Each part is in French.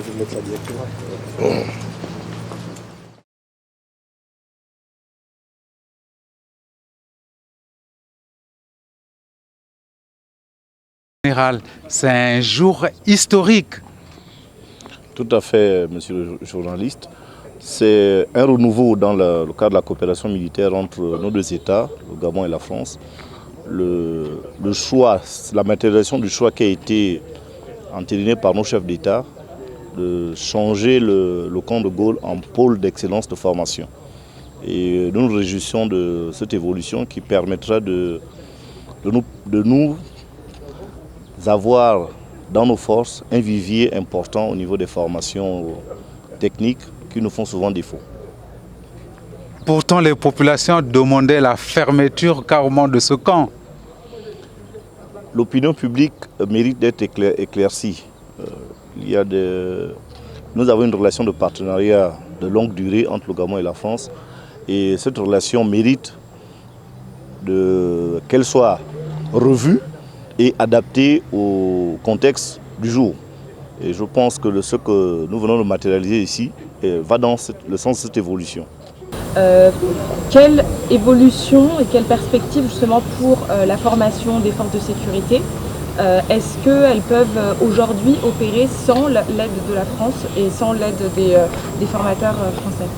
pouvez vous mettre là directement. Général, c'est un jour historique. Tout à fait, monsieur le journaliste. C'est un renouveau dans le cadre de la coopération militaire entre nos deux États, le Gabon et la France. Le choix, la matérialisation du choix qui a été entériné par nos chefs d'État de changer le camp de Gaulle en pôle d'excellence de formation. Et nous nous réjouissons de cette évolution qui permettra de nous avoir dans nos forces un vivier important au niveau des formations techniques qui nous font souvent défaut. Pourtant, les populations demandaient la fermeture carrément de ce camp. L'opinion publique mérite d'être éclaircie. Nous avons une relation de partenariat de longue durée entre le Gabon et la France. Et cette relation mérite qu'elle soit revue et adaptée au contexte du jour. Et je pense que ce que nous venons de matérialiser ici va dans le sens de cette évolution. Quelle évolution et quelle perspective justement pour la formation des forces de sécurité? Est-ce qu'elles peuvent aujourd'hui opérer sans l'aide de la France et sans l'aide des formateurs français?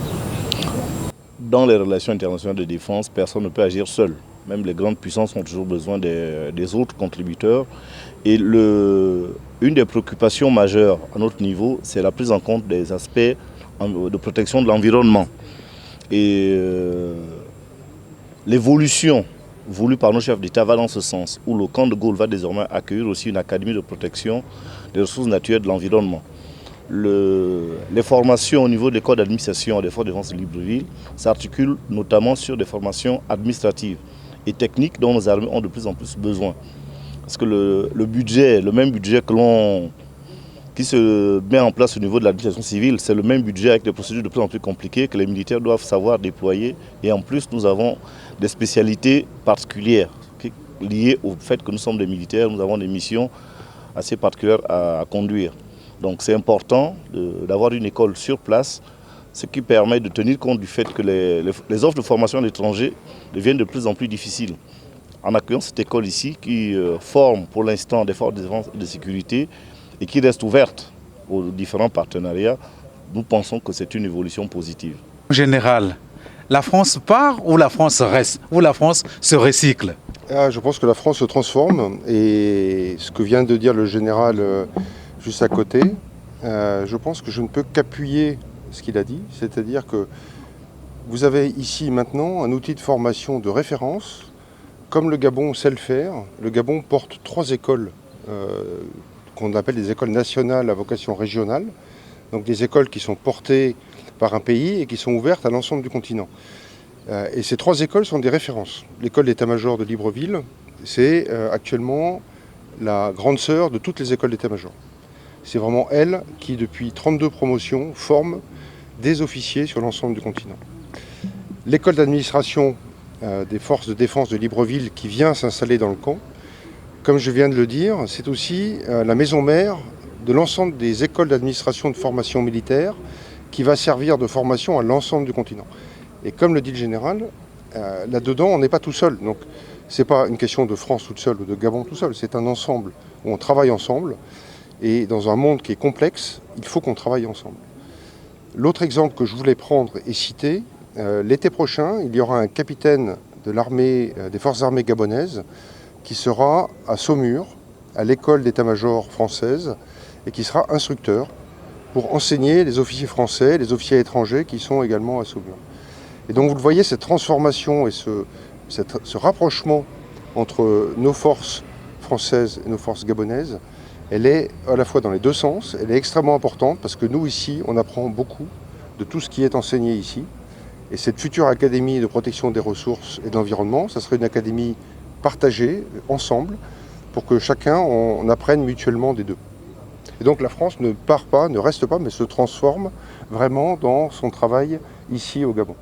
Dans les relations internationales de défense, personne ne peut agir seul. Même les grandes puissances ont toujours besoin des autres contributeurs. Et une des préoccupations majeures à notre niveau, c'est la prise en compte des aspects de protection de l'environnement. Et l'évolution voulue par nos chefs d'État va dans ce sens, où le camp de Gaulle va désormais accueillir aussi une académie de protection des ressources naturelles de l'environnement. Les formations au niveau des corps d'administration et des forces de défense de Libreville s'articulent notamment sur des formations administratives et techniques dont nos armées ont de plus en plus besoin. Parce que le même budget qui se met en place au niveau de l'administration civile, c'est le même budget avec des procédures de plus en plus compliquées que les militaires doivent savoir déployer. Et en plus, nous avons des spécialités particulières liées au fait que nous sommes des militaires, nous avons des missions assez particulières à conduire. Donc c'est important d'avoir une école sur place, ce qui permet de tenir compte du fait que les offres de formation à l'étranger deviennent de plus en plus difficiles. En accueillant cette école ici, qui forme pour l'instant des forces de défense et de sécurité et qui reste ouverte aux différents partenariats, nous pensons que c'est une évolution positive. Général, la France part ou la France reste, ou la France se recycle? Je pense que la France se transforme et ce que vient de dire le général juste à côté, je pense que je ne peux qu'appuyer ce qu'il a dit, c'est-à-dire que vous avez ici maintenant un outil de formation de référence. Comme le Gabon sait le faire, le Gabon porte 3 écoles qu'on appelle des écoles nationales à vocation régionale, donc des écoles qui sont portées par un pays et qui sont ouvertes à l'ensemble du continent. Et ces 3 écoles sont des références. L'école d'état-major de Libreville, c'est actuellement la grande sœur de toutes les écoles d'état-major. C'est vraiment elle qui, depuis 32 promotions, forme des officiers sur l'ensemble du continent. L'école d'administration des forces de défense de Libreville qui vient s'installer dans le camp, comme je viens de le dire, c'est aussi la maison mère de l'ensemble des écoles d'administration de formation militaire qui va servir de formation à l'ensemble du continent. Et comme le dit le général, là-dedans, on n'est pas tout seul. Donc, ce n'est pas une question de France toute seule ou de Gabon tout seul, c'est un ensemble où on travaille ensemble. Et dans un monde qui est complexe, il faut qu'on travaille ensemble. L'autre exemple que je voulais prendre et citer, l'été prochain, il y aura un capitaine de l'armée, des forces armées gabonaises qui sera à Saumur, à l'école d'état-major française, et qui sera instructeur pour enseigner les officiers français, les officiers étrangers qui sont également à Saumur. Et donc vous le voyez, cette transformation et ce rapprochement entre nos forces françaises et nos forces gabonaises, elle est à la fois dans les deux sens, elle est extrêmement importante parce que nous ici, on apprend beaucoup de tout ce qui est enseigné ici. Et cette future académie de protection des ressources et de l'environnement, ça serait une académie partagée, ensemble, pour que chacun on apprenne mutuellement des deux. Et donc la France ne part pas, ne reste pas, mais se transforme vraiment dans son travail ici au Gabon.